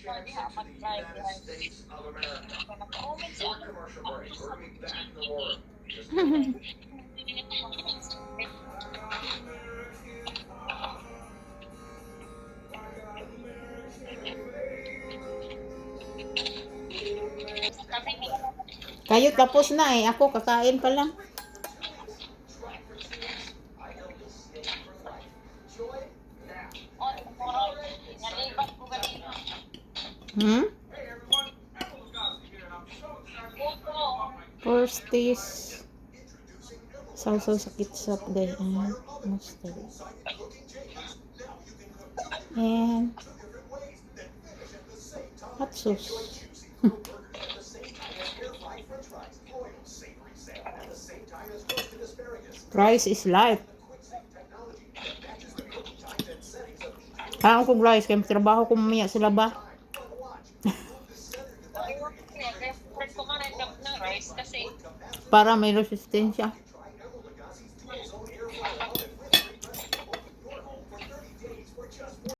mag-drive guys. Nag-comment siya. Ako sa kami ni Kayo tapos na eh. Ako kakain pa lang. on tomorrow. Nalibat ko ganito. Hmm? Opo. First is sausaw sa kitsap day and mustard. And hot sauce. Rice is life. Haan kong rice, kaya trabaho ko mamaya sa laba. Ayun, ko man ng rice kasi Para may resistensya.